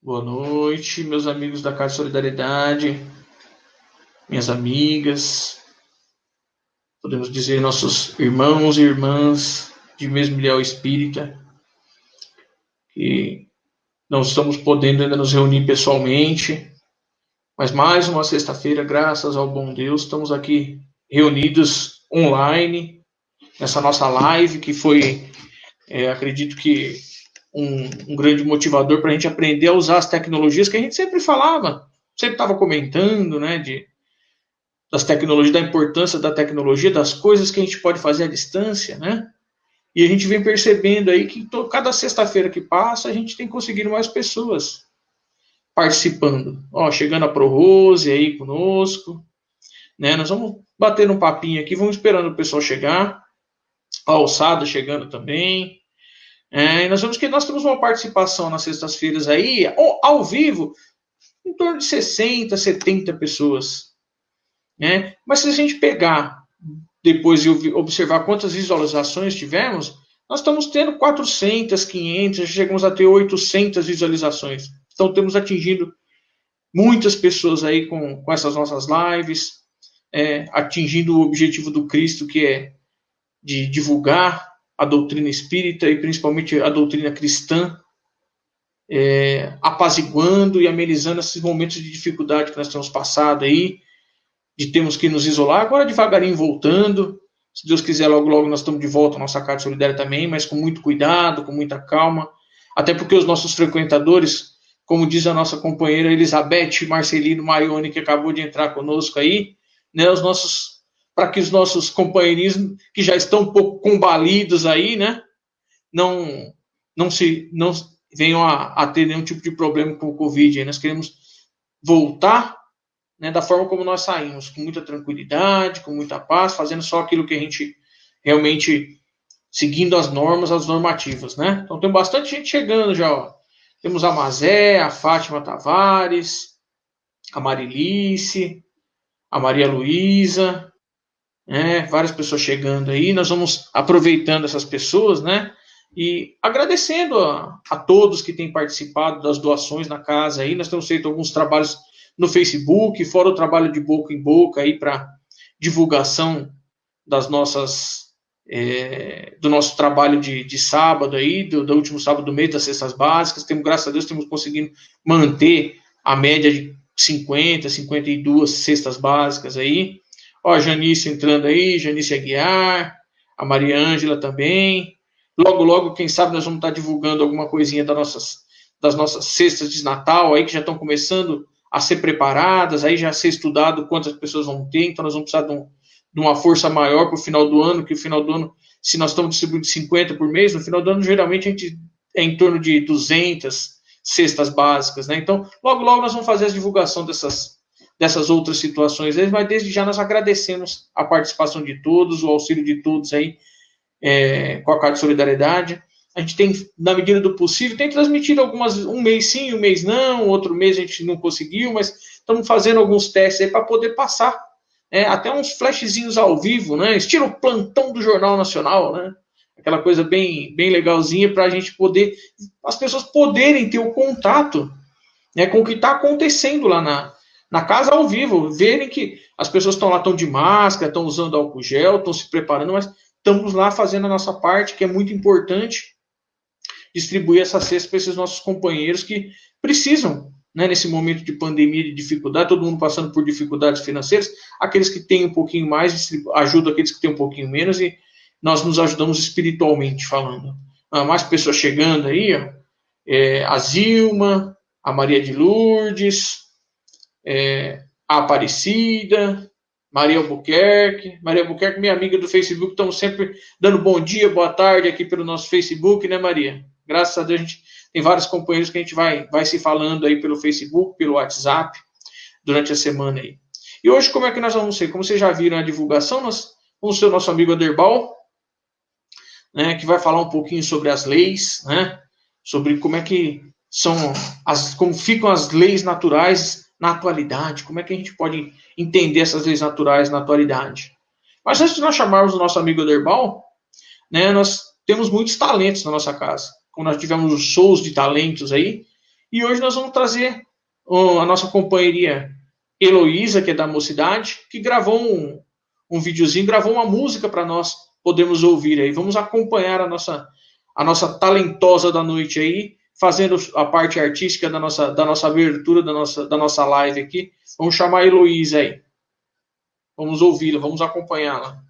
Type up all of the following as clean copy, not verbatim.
Boa noite, meus amigos da Casa de Solidariedade, minhas amigas, podemos dizer nossos irmãos e irmãs de mesmo ideal espírita, que não estamos podendo ainda nos reunir pessoalmente, mas mais uma sexta-feira, graças ao bom Deus, estamos aqui reunidos online, nessa nossa live, que foi, acredito que, um grande motivador para a gente aprender a usar as tecnologias que a gente sempre falava, sempre estava comentando, né, das tecnologias, da importância da tecnologia, das coisas que a gente pode fazer à distância, né? E a gente vem percebendo aí que cada sexta-feira que passa, a gente tem conseguido mais pessoas participando. Ó, chegando a ProRose aí conosco, né? Nós vamos bater um papinho aqui, vamos esperando o pessoal chegar. A Alçada chegando também. E nós vemos que nós temos uma participação nas sextas-feiras aí, ao vivo, em torno de 60, 70 pessoas. Né? Mas se a gente pegar depois e observar quantas visualizações tivemos, nós estamos tendo 400, 500, chegamos a ter 800 visualizações. Então temos atingido muitas pessoas aí com essas nossas lives, atingindo o objetivo do Cristo, que é de divulgar a doutrina espírita e principalmente a doutrina cristã, apaziguando e amenizando esses momentos de dificuldade que nós temos passado aí, de termos que nos isolar, agora devagarinho voltando. Se Deus quiser, logo, logo nós estamos de volta à nossa Casa Solidária também, mas com muito cuidado, com muita calma. Até porque os nossos frequentadores, como diz a nossa companheira Elizabeth Marcelino Maione, que acabou de entrar conosco aí, né, para que os nossos companheirinhos, que já estão um pouco combalidos aí, né, não venham a ter nenhum tipo de problema com o Covid. Aí nós queremos voltar, né, da forma como nós saímos, com muita tranquilidade, com muita paz, fazendo só aquilo que a gente realmente, seguindo as normas, as normativas, né? Então tem bastante gente chegando já, ó. Temos a Mazé, a Fátima Tavares, a Marilice, a Maria Luísa, né? Várias pessoas chegando aí. Nós vamos aproveitando essas pessoas, né? E agradecendo a todos que têm participado das doações na casa aí. Nós temos feito alguns trabalhos no Facebook, fora o trabalho de boca em boca aí para divulgação das nossas do nosso trabalho de sábado aí, do último sábado do mês das cestas básicas. Graças a Deus, temos conseguido manter a média de 50, 52 cestas básicas aí. Ó, a Janice entrando aí, Janice Aguiar, a Maria Ângela também. Logo, logo, quem sabe nós vamos estar divulgando alguma coisinha das nossas cestas de Natal aí, que já estão começando a ser preparadas, aí já ser estudado quantas pessoas vão ter, então nós vamos precisar de uma força maior para o final do ano, que o final do ano, se nós estamos distribuindo 50 por mês, no final do ano, geralmente, a gente é em torno de 200 cestas básicas, né? Então, logo, logo nós vamos fazer a divulgação dessas outras situações, mas desde já nós agradecemos a participação de todos, o auxílio de todos aí, com a Casa de Solidariedade. A gente tem, na medida do possível, tem transmitido um mês sim, um mês não, outro mês a gente não conseguiu, mas estamos fazendo alguns testes aí para poder passar, até uns flashzinhos ao vivo, né? Estilo plantão do Jornal Nacional, né? Aquela coisa bem, bem legalzinha para a gente poder, as pessoas poderem ter o contato, né, com o que está acontecendo lá na casa ao vivo, verem que as pessoas estão lá, estão de máscara, estão usando álcool gel, estão se preparando, mas estamos lá fazendo a nossa parte, que é muito importante, distribuir essa cesta para esses nossos companheiros que precisam, né, nesse momento de pandemia, de dificuldade, todo mundo passando por dificuldades financeiras, aqueles que têm um pouquinho mais ajudam aqueles que têm um pouquinho menos, e nós nos ajudamos espiritualmente falando. Mais pessoas chegando aí, ó, a Zilma, a Maria de Lourdes, a Aparecida, Maria Albuquerque, minha amiga do Facebook, estamos sempre dando bom dia, boa tarde aqui pelo nosso Facebook, né, Maria? Graças a Deus a gente tem vários companheiros que a gente vai se falando aí pelo Facebook, pelo WhatsApp, durante a semana aí. E hoje como é que nós vamos ser? Como vocês já viram a divulgação, nós vamos ter o nosso amigo Aderbal, né, que vai falar um pouquinho sobre as leis, né, sobre como é que como ficam as leis naturais na atualidade, como é que a gente pode entender essas leis naturais na atualidade. Mas antes de nós chamarmos o nosso amigo Aderbal, né, nós temos muitos talentos na nossa casa. Como nós tivemos os shows de talentos aí, E hoje nós vamos trazer a nossa companheirinha Heloísa, que é da Mocidade, que gravou um videozinho, gravou uma música para nós podermos ouvir aí. Vamos acompanhar a nossa talentosa da noite aí, fazendo a parte artística da nossa abertura, da nossa live aqui. Vamos chamar a Heloísa aí. Vamos ouvi-la, vamos acompanhá-la.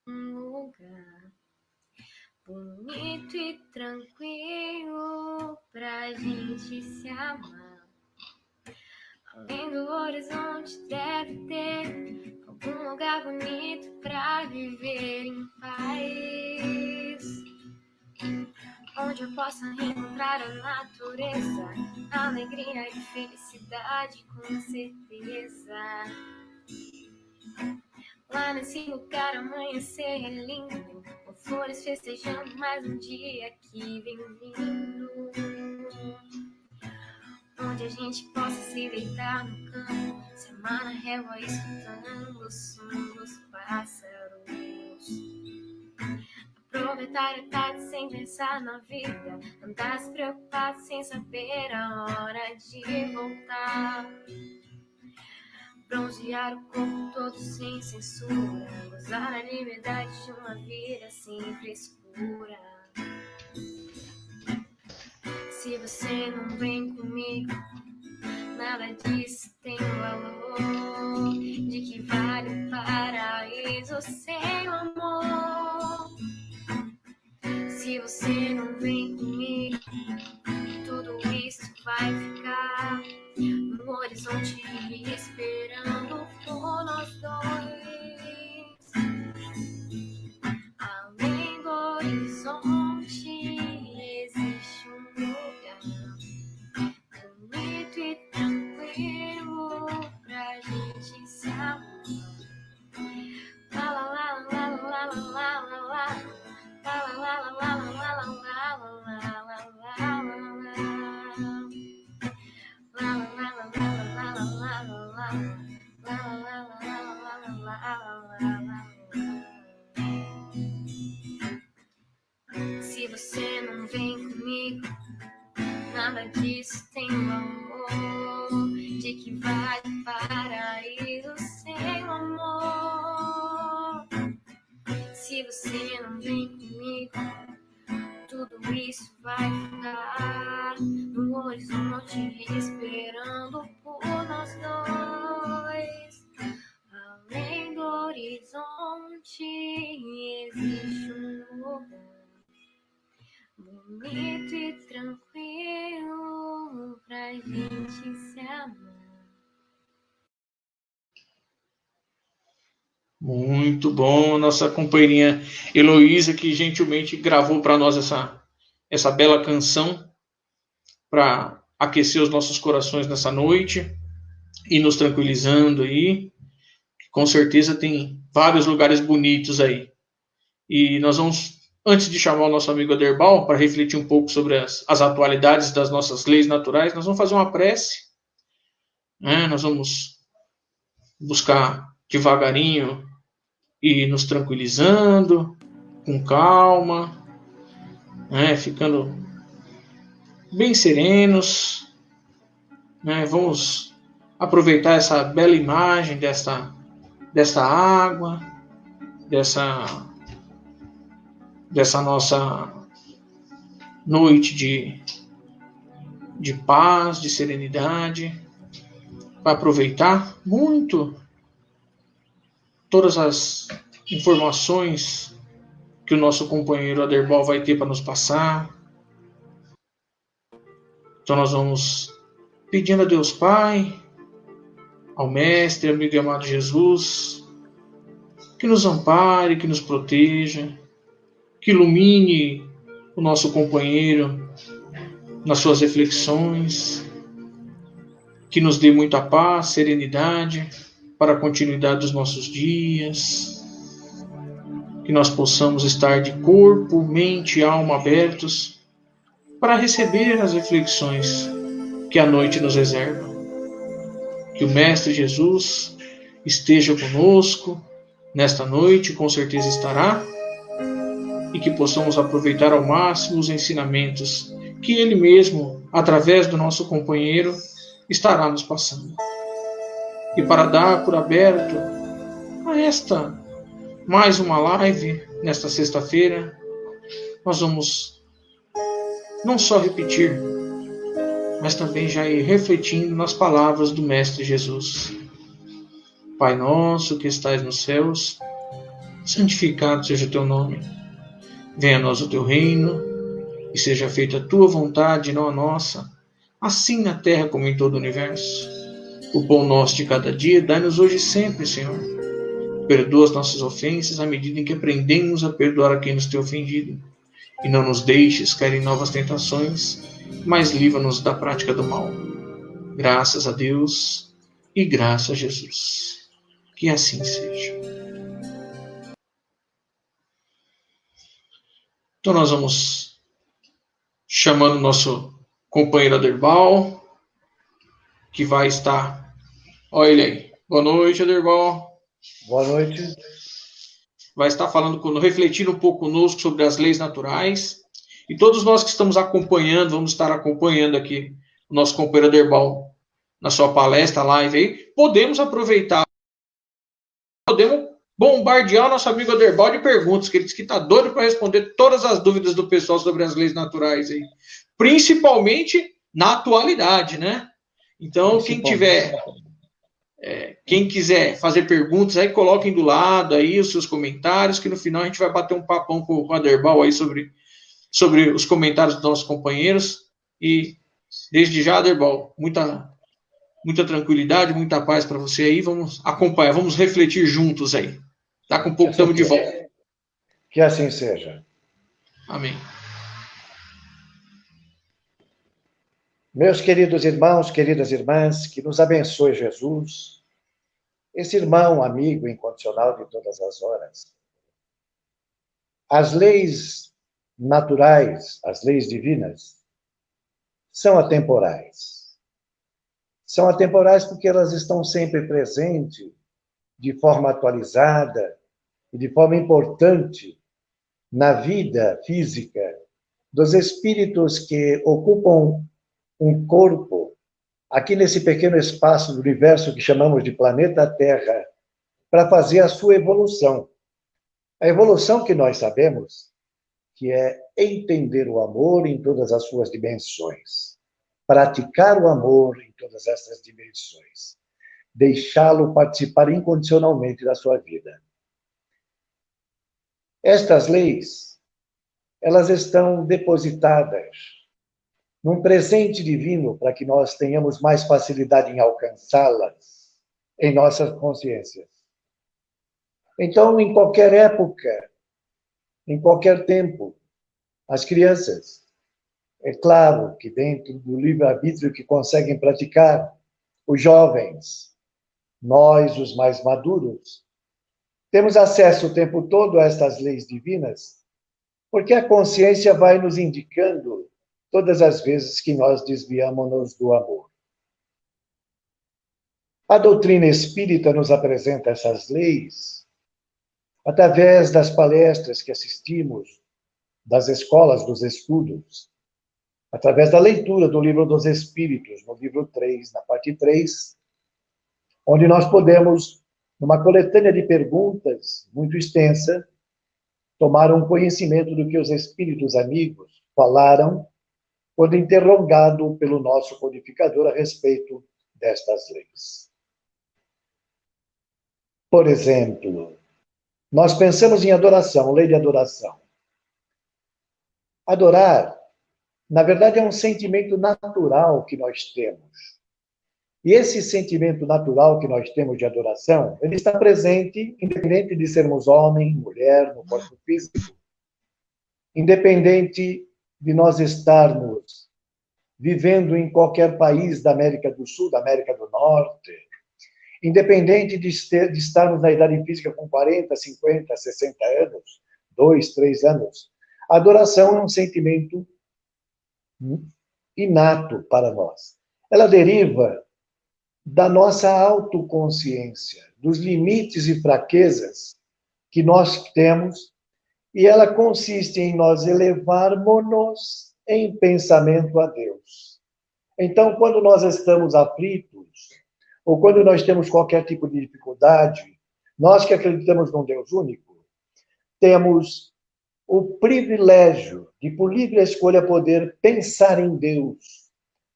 Um lugar bonito e tranquilo pra gente se amar. Além do horizonte deve ter algum lugar bonito pra viver em paz, onde eu possa encontrar a natureza, alegria e felicidade com certeza. Lá nesse lugar amanhecer é lindo, com flores festejando mais um dia que vem vindo, onde a gente possa se deitar no campo, se amar na relva escutando o som dos pássaros. Aproveitar a tarde sem pensar na vida, andar despreocupado sem saber a hora de voltar. Bronzear o corpo todo sem censura, gozar a liberdade de uma vida sem frescura. Se você não vem comigo, nada disso tem valor. De que vale o paraíso sem o amor? Se você não vem comigo, tudo isso vai ficar no horizonte esperando por nós dois. Além do horizonte existe um lugar bonito e tranquilo pra gente se amar. La la la la la la la la la. La la la la la la la Se você não vem comigo, nada disso tem valor. De que vale o paraíso sem o amor? Se você não vem comigo, tudo isso vai ficar no horizonte esperando por nós dois. Além do horizonte existe um lugar bonito e tranquilo pra gente se amar. Muito bom, nossa companheirinha Heloísa, que gentilmente gravou para nós essa bela canção para aquecer os nossos corações nessa noite e nos tranquilizando aí. Com certeza tem vários lugares bonitos aí. E nós vamos, antes de chamar o nosso amigo Aderbal para refletir um pouco sobre as atualidades das nossas leis naturais, nós vamos fazer uma prece. Nós vamos buscar devagarinho e nos tranquilizando, com calma, ficando bem serenos. Vamos aproveitar essa bela imagem dessa água, dessa nossa noite de paz, de serenidade, para aproveitar muito todas as informações que o nosso companheiro Aderbal vai ter para nos passar. Então nós vamos pedindo a Deus Pai, ao Mestre, amigo e amado Jesus, que nos ampare, que nos proteja, que ilumine o nosso companheiro nas suas reflexões, que nos dê muita paz, serenidade para a continuidade dos nossos dias, que nós possamos estar de corpo, mente e alma abertos para receber as reflexões que a noite nos reserva. Que o Mestre Jesus esteja conosco nesta noite, com certeza estará, e que possamos aproveitar ao máximo os ensinamentos que Ele mesmo, através do nosso companheiro, estará nos passando. E para dar por aberto a esta mais uma live nesta sexta-feira, nós vamos não só repetir, mas também já ir refletindo nas palavras do Mestre Jesus. Pai nosso que estais nos céus, santificado seja o teu nome. Venha a nós o teu reino, e seja feita a tua vontade, não a nossa, assim na terra como em todo o universo. O pão nosso de cada dia, dai-nos hoje e sempre, Senhor. Perdoa as nossas ofensas à medida em que aprendemos a perdoar a quem nos tem ofendido. E não nos deixes cair em novas tentações, mas livra-nos da prática do mal. Graças a Deus e graças a Jesus. Que assim seja. Então nós vamos chamando o nosso companheiro Aderbal, que vai estar... Olha ele aí. Boa noite, Aderbal. Boa noite. Vai estar falando, refletindo um pouco conosco sobre as leis naturais. E todos nós que estamos acompanhando, vamos estar acompanhando aqui o nosso companheiro Aderbal na sua palestra, live aí. Podemos aproveitar, podemos bombardear o nosso amigo Aderbal de perguntas, que ele disse que está doido para responder todas as dúvidas do pessoal sobre as leis naturais aí. Principalmente na atualidade, né? Então, quem quiser fazer perguntas aí, coloquem do lado aí os seus comentários, que no final a gente vai bater um papão com o Aderbal aí sobre os comentários dos nossos companheiros. E desde já, Aderbal, muita tranquilidade, muita paz para você aí. Vamos acompanhar, vamos refletir juntos aí. Daqui a pouco estamos de volta. Que assim seja. Amém. Meus queridos irmãos, queridas irmãs, que nos abençoe Jesus, esse irmão, amigo incondicional de todas as horas. As leis naturais, as leis divinas, são atemporais. São atemporais porque elas estão sempre presentes, de forma atualizada e de forma importante na vida física dos espíritos que ocupam um corpo aqui nesse pequeno espaço do universo que chamamos de planeta Terra, para fazer a sua evolução. A evolução que nós sabemos que é entender o amor em todas as suas dimensões, praticar o amor em todas essas dimensões, deixá-lo participar incondicionalmente da sua vida. Estas leis, elas estão depositadas num presente divino para que nós tenhamos mais facilidade em alcançá-las em nossas consciências. Então, em qualquer época, em qualquer tempo, as crianças, é claro que dentro do livre-arbítrio que conseguem praticar, os jovens, nós, os mais maduros, temos acesso o tempo todo a estas leis divinas, porque a consciência vai nos indicando todas as vezes que nós desviamos-nos do amor. A doutrina espírita nos apresenta essas leis através das palestras que assistimos, das escolas dos estudos, através da leitura do Livro dos Espíritos, no livro 3, na parte 3, onde nós podemos, numa coletânea de perguntas muito extensa, tomar um conhecimento do que os espíritos amigos falaram quando interrogado pelo nosso codificador a respeito destas leis. Por exemplo, nós pensamos em adoração, lei de adoração. Adorar, na verdade, é um sentimento natural que nós temos. E esse sentimento natural que nós temos de adoração, ele está presente, independente de sermos homem, mulher, no corpo físico, independente de nós estarmos vivendo em qualquer país da América do Sul, da América do Norte, independente de estarmos na idade física com 40, 50, 60 anos, 2, 3 anos, a adoração é um sentimento inato para nós. Ela deriva da nossa autoconsciência, dos limites e fraquezas que nós temos, e ela consiste em nós elevarmos-nos em pensamento a Deus. Então, quando nós estamos aflitos, ou quando nós temos qualquer tipo de dificuldade, nós que acreditamos num Deus único, temos o privilégio de, por livre escolha, poder pensar em Deus,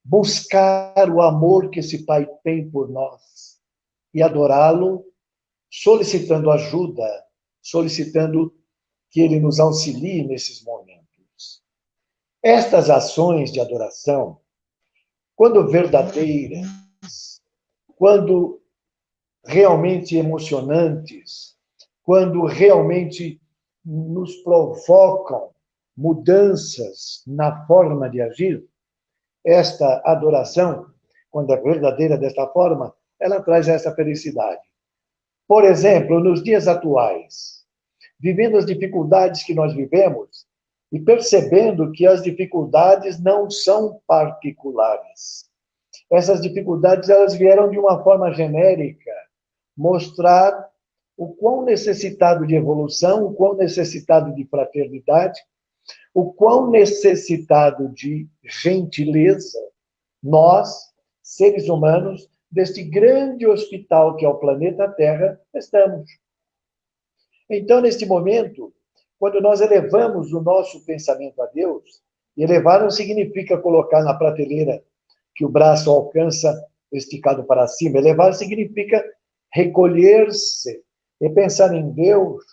buscar o amor que esse Pai tem por nós e adorá-lo, solicitando ajuda, solicitando que Ele nos auxilie nesses momentos. Estas ações de adoração, quando verdadeiras, quando realmente emocionantes, quando realmente nos provocam mudanças na forma de agir, esta adoração, quando é verdadeira desta forma, ela traz essa felicidade. Por exemplo, nos dias atuais, vivendo as dificuldades que nós vivemos e percebendo que as dificuldades não são particulares. Essas dificuldades, elas vieram de uma forma genérica, mostrar o quão necessitado de evolução, o quão necessitado de fraternidade, o quão necessitado de gentileza nós, seres humanos, deste grande hospital que é o planeta Terra, estamos. Então, neste momento, quando nós elevamos o nosso pensamento a Deus, e elevar não significa colocar na prateleira que o braço alcança esticado para cima, elevar significa recolher-se e pensar em Deus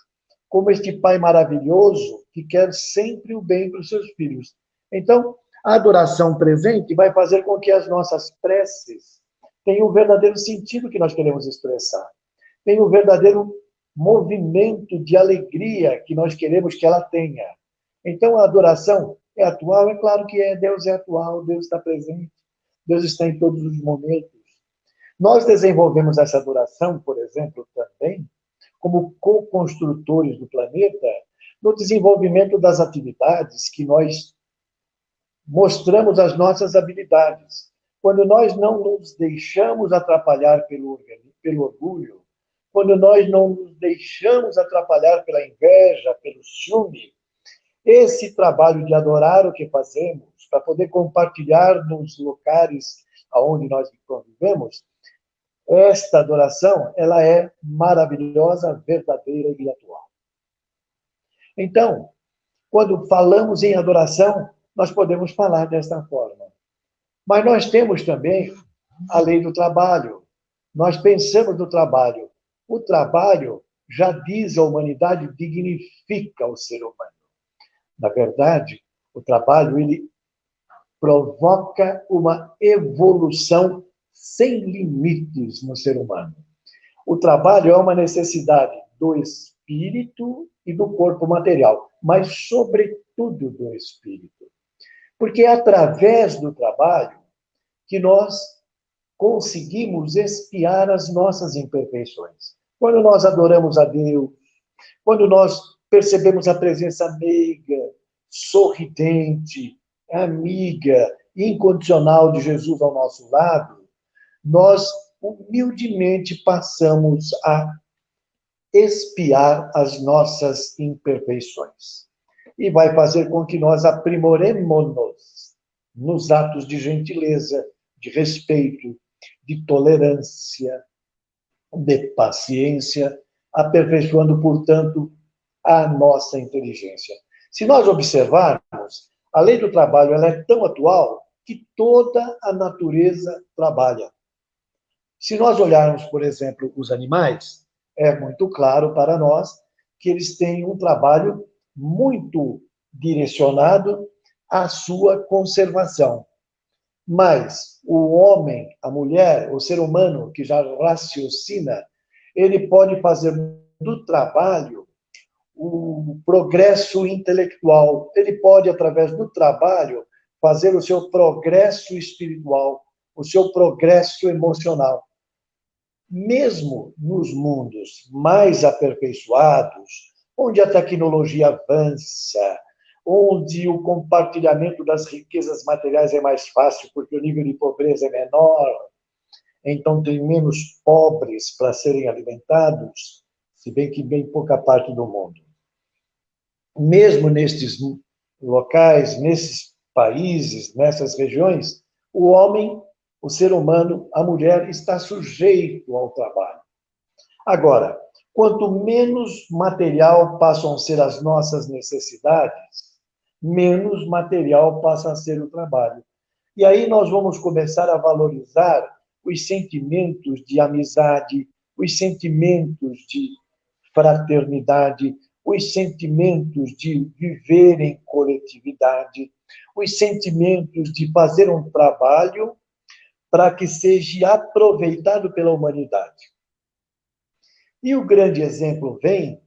como este Pai maravilhoso que quer sempre o bem para os seus filhos. Então, a adoração presente vai fazer com que as nossas preces tenham o verdadeiro sentido que nós queremos expressar, tenham o verdadeiro movimento de alegria que nós queremos que ela tenha. Então, a adoração é atual? É claro que é. Deus é atual, Deus está presente, Deus está em todos os momentos. Nós desenvolvemos essa adoração, por exemplo, também, como co-construtores do planeta, no desenvolvimento das atividades que nós mostramos as nossas habilidades. Quando nós não nos deixamos atrapalhar pelo orgulho, quando nós não nos deixamos atrapalhar pela inveja, pelo ciúme, esse trabalho de adorar o que fazemos, para poder compartilhar nos locais onde nós convivemos, esta adoração, ela é maravilhosa, verdadeira e atual. Então, quando falamos em adoração, nós podemos falar desta forma. Mas nós temos também a lei do trabalho. Nós pensamos no trabalho. O trabalho, já diz a humanidade, dignifica o ser humano. Na verdade, o trabalho, ele provoca uma evolução sem limites no ser humano. O trabalho é uma necessidade do espírito e do corpo material, mas, sobretudo, do espírito. Porque é através do trabalho que nós conseguimos expiar as nossas imperfeições. Quando nós adoramos a Deus, quando nós percebemos a presença meiga, sorridente, amiga, incondicional de Jesus ao nosso lado, nós humildemente passamos a expiar as nossas imperfeições. E vai fazer com que nós aprimoremos-nos nos atos de gentileza, de respeito, de tolerância, de paciência, aperfeiçoando, portanto, a nossa inteligência. Se nós observarmos, a lei do trabalho ela é tão atual que toda a natureza trabalha. Se nós olharmos, por exemplo, os animais, é muito claro para nós que eles têm um trabalho muito direcionado à sua conservação. Mas o homem, a mulher, o ser humano que já raciocina, ele pode fazer do trabalho o progresso intelectual. Ele pode, através do trabalho, fazer o seu progresso espiritual, o seu progresso emocional. Mesmo nos mundos mais aperfeiçoados, onde a tecnologia avança, onde o compartilhamento das riquezas materiais é mais fácil, porque o nível de pobreza é menor, então tem menos pobres para serem alimentados, se bem que bem pouca parte do mundo. Mesmo nestes locais, nesses países, nessas regiões, o homem, o ser humano, a mulher está sujeito ao trabalho. Agora, quanto menos material passam a ser as nossas necessidades, menos material passa a ser o trabalho. E aí nós vamos começar a valorizar os sentimentos de amizade, os sentimentos de fraternidade, os sentimentos de viver em coletividade, os sentimentos de fazer um trabalho para que seja aproveitado pela humanidade. E o grande exemplo vem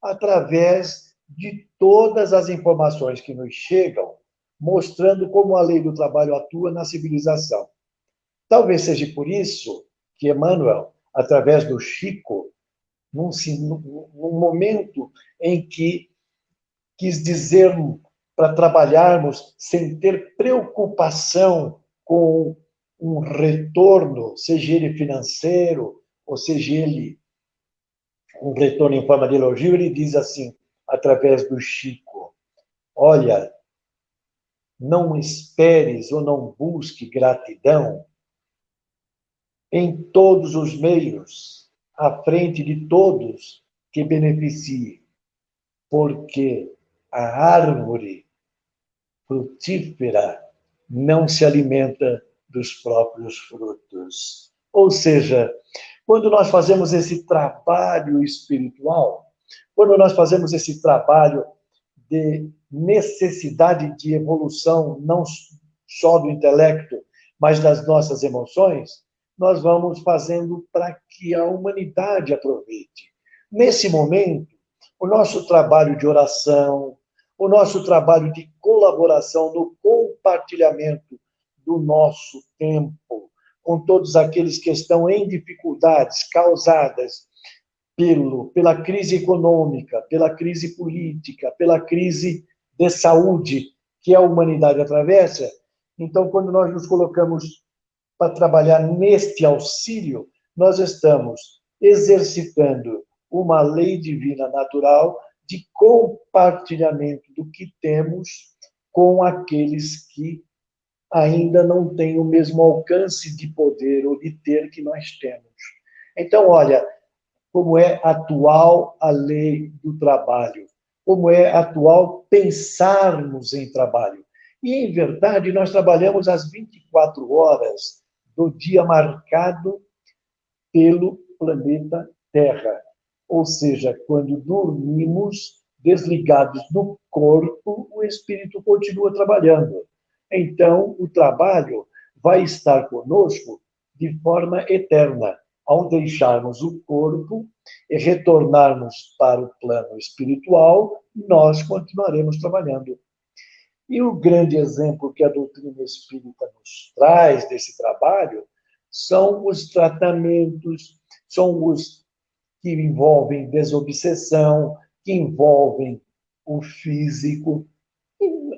através de todas as informações que nos chegam, mostrando como a lei do trabalho atua na civilização. Talvez seja por isso que Emmanuel, através do Chico, num momento em que quis dizer para trabalharmos sem ter preocupação com um retorno, seja ele financeiro, ou seja ele um retorno em forma de elogio, ele diz assim, através do Chico, olha, não esperes ou não busque gratidão em todos os meios, à frente de todos que beneficie, porque a árvore frutífera não se alimenta dos próprios frutos. Ou seja, quando nós fazemos esse trabalho espiritual, quando nós fazemos esse trabalho de necessidade de evolução, não só do intelecto, mas das nossas emoções, nós vamos fazendo para que a humanidade aproveite. Nesse momento, o nosso trabalho de oração, o nosso trabalho de colaboração no compartilhamento do nosso tempo, com todos aqueles que estão em dificuldades causadas pela crise econômica, pela crise política, pela crise de saúde que a humanidade atravessa. Então, quando nós nos colocamos para trabalhar neste auxílio, nós estamos exercitando uma lei divina natural de compartilhamento do que temos com aqueles que ainda não têm o mesmo alcance de poder ou de ter que nós temos. Então, olha, como é atual a lei do trabalho, como é atual pensarmos em trabalho. E, em verdade, nós trabalhamos as 24 horas do dia marcado pelo planeta Terra. Ou seja, quando dormimos, desligados do corpo, o espírito continua trabalhando. Então, o trabalho vai estar conosco de forma eterna. Ao deixarmos o corpo e retornarmos para o plano espiritual, nós continuaremos trabalhando. E o grande exemplo que a doutrina espírita nos traz desse trabalho são os tratamentos, são os que envolvem desobsessão, que envolvem o físico,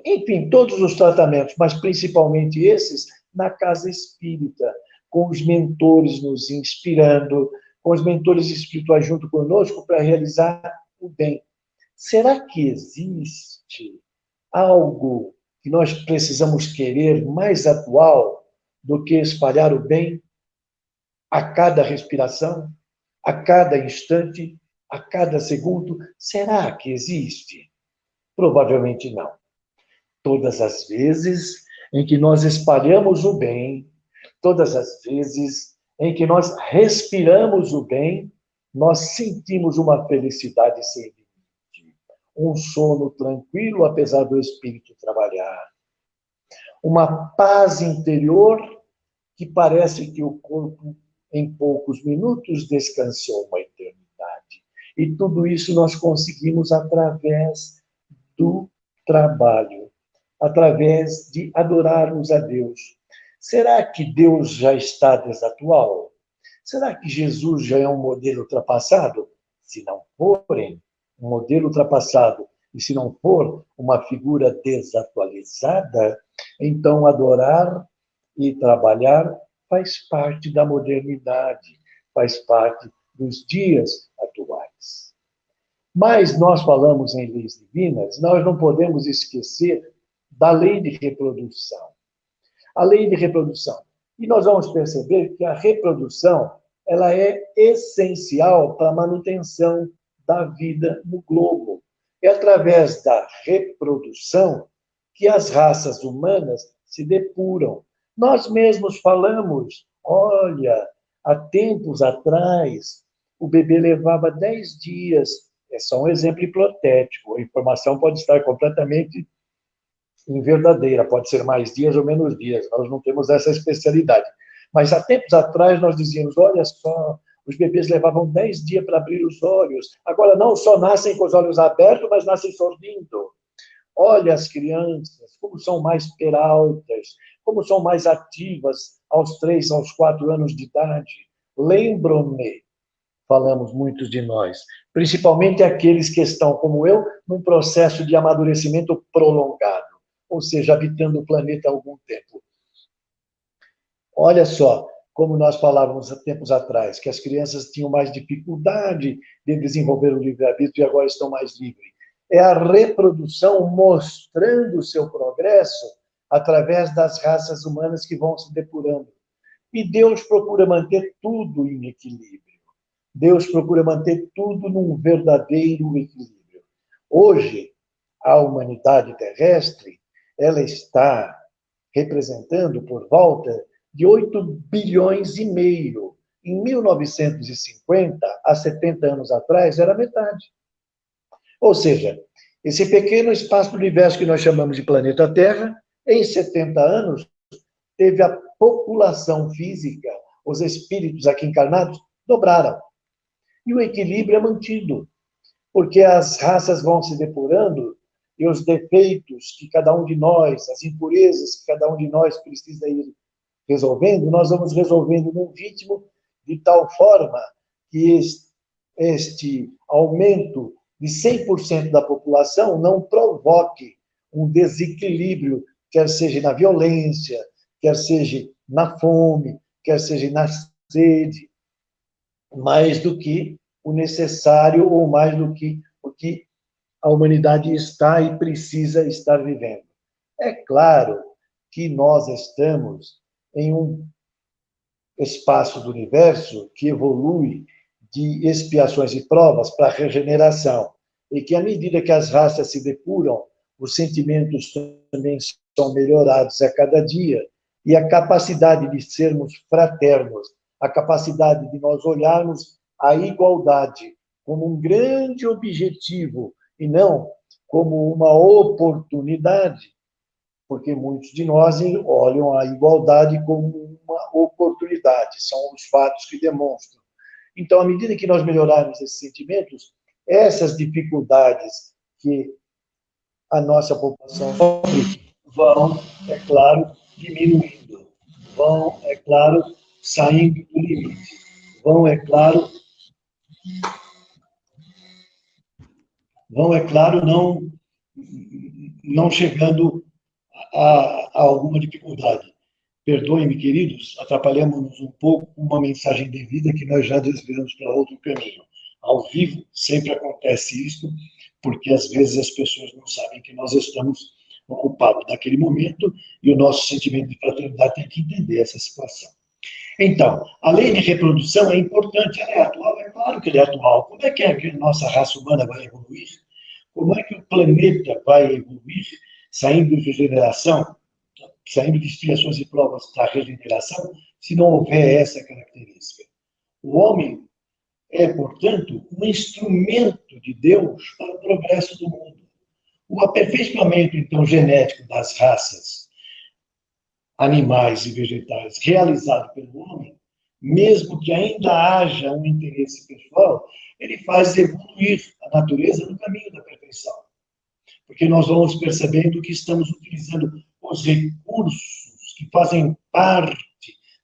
enfim, todos os tratamentos, mas principalmente esses na casa espírita, com os mentores nos inspirando, com os mentores espirituais junto conosco para realizar o bem. Será que existe algo que nós precisamos querer mais atual do que espalhar o bem a cada respiração, a cada instante, a cada segundo? Será que existe? Provavelmente não. Todas as vezes em que nós espalhamos o bem, todas as vezes em que nós respiramos o bem, nós sentimos uma felicidade sem limite, um sono tranquilo, apesar do espírito trabalhar, uma paz interior que parece que o corpo, em poucos minutos, descansou uma eternidade. E tudo isso nós conseguimos através do trabalho, através de adorarmos a Deus. Será que Deus já está desatual? Será que Jesus já é um modelo ultrapassado? Se não forem um modelo ultrapassado e se não for uma figura desatualizada, então adorar e trabalhar faz parte da modernidade, faz parte dos dias atuais. Mas nós falamos em leis divinas, nós não podemos esquecer da lei de reprodução. A lei de reprodução. E nós vamos perceber que a reprodução ela é essencial para a manutenção da vida no globo. É através da reprodução que as raças humanas se depuram. Nós mesmos falamos, olha, há tempos atrás, o bebê levava 10 dias. É só um exemplo hipotético. A informação pode estar completamente inverdadeira, pode ser mais dias ou menos dias. Nós não temos essa especialidade. Mas há tempos atrás nós dizíamos, olha só, os bebês levavam 10 dias para abrir os olhos. Agora não só nascem com os olhos abertos, mas nascem sorrindo. Olha as crianças, como são mais peraltas, como são mais ativas aos 3, aos 4 anos de idade. Lembram-me, falamos muitos de nós, principalmente aqueles que estão, como eu, num processo de amadurecimento prolongado, ou seja, habitando o planeta há algum tempo. Olha só, como nós falávamos há tempos atrás, que as crianças tinham mais dificuldade de desenvolver o livre-arbítrio e agora estão mais livres. É a reprodução mostrando o seu progresso através das raças humanas que vão se depurando. E Deus procura manter tudo em equilíbrio. Deus procura manter tudo num verdadeiro equilíbrio. Hoje, a humanidade terrestre, ela está representando por volta de 8 bilhões e meio. Em 1950, há 70 anos atrás, era metade. Ou seja, esse pequeno espaço do universo que nós chamamos de planeta Terra, em 70 anos, teve a população física, os espíritos aqui encarnados, dobraram. E o equilíbrio é mantido, porque as raças vão se depurando e os defeitos que cada um de nós, as impurezas que cada um de nós precisa ir resolvendo, nós vamos resolvendo num ritmo de tal forma que este aumento de 100% da população não provoque um desequilíbrio, quer seja na violência, quer seja na fome, quer seja na sede, mais do que o necessário ou mais do que o que a humanidade está e precisa estar vivendo. É claro que nós estamos em um espaço do universo que evolui de expiações e provas para regeneração, e que, à medida que as raças se depuram, os sentimentos também são melhorados a cada dia, e a capacidade de sermos fraternos, a capacidade de nós olharmos a igualdade como um grande objetivo e não como uma oportunidade, porque muitos de nós olham a igualdade como uma oportunidade, são os fatos que demonstram. Então, à medida que nós melhorarmos esses sentimentos, essas dificuldades que a nossa população sofre vão, é claro, diminuindo, vão, é claro, saindo do limite, vão, é claro, não chegando a alguma dificuldade. Perdoem-me, queridos, atrapalhamos-nos um pouco com uma mensagem devida que nós já desviamos para outro caminho. Ao vivo sempre acontece isso, porque às vezes as pessoas não sabem que nós estamos ocupados naquele momento e o nosso sentimento de fraternidade tem que entender essa situação. Então, a lei de reprodução é importante, ela é atual? É claro que ela é atual. Como é que a nossa raça humana vai evoluir? Como é que o planeta vai evoluir, saindo de regeneração, saindo de expiações e provas para a regeneração, se não houver essa característica? O homem é, portanto, um instrumento de Deus para o progresso do mundo. O aperfeiçoamento, então, genético das raças animais e vegetais realizado pelo homem, mesmo que ainda haja um interesse pessoal, ele faz evoluir a natureza no caminho da perfeição. Porque nós vamos percebendo que estamos utilizando os recursos que fazem parte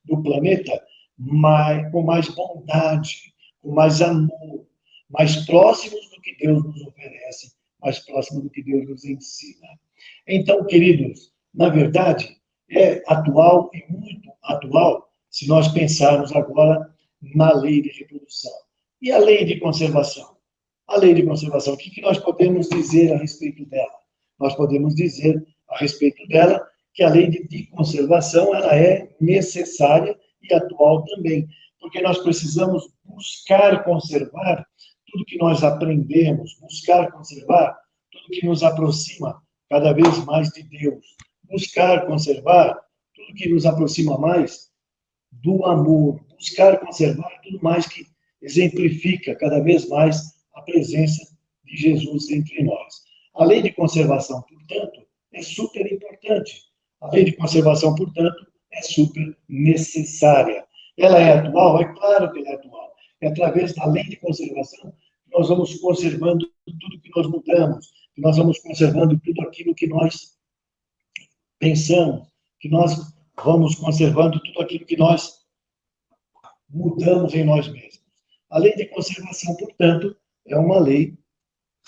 do planeta com mais bondade, com mais amor, mais próximos do que Deus nos oferece, mais próximos do que Deus nos ensina. Então, queridos, na verdade, é atual e muito atual se nós pensarmos agora na lei de reprodução. E a lei de conservação? A lei de conservação, o que nós podemos dizer a respeito dela? Nós podemos dizer a respeito dela, que a lei de conservação ela é necessária e atual também, porque nós precisamos buscar conservar tudo que nós aprendemos, buscar conservar tudo que nos aproxima cada vez mais de Deus, buscar conservar tudo que nos aproxima mais do amor, buscar conservar tudo mais que exemplifica cada vez mais a presença de Jesus entre nós. A lei de conservação, portanto, é super importante. A lei de conservação, portanto, é super necessária. Ela é atual? É claro que ela é atual. É através da lei de conservação que nós vamos conservando tudo que nós mudamos, que nós vamos conservando tudo aquilo que nós pensamos, que nós vamos conservando tudo aquilo que nós mudamos em nós mesmos. A lei de conservação, portanto, é uma lei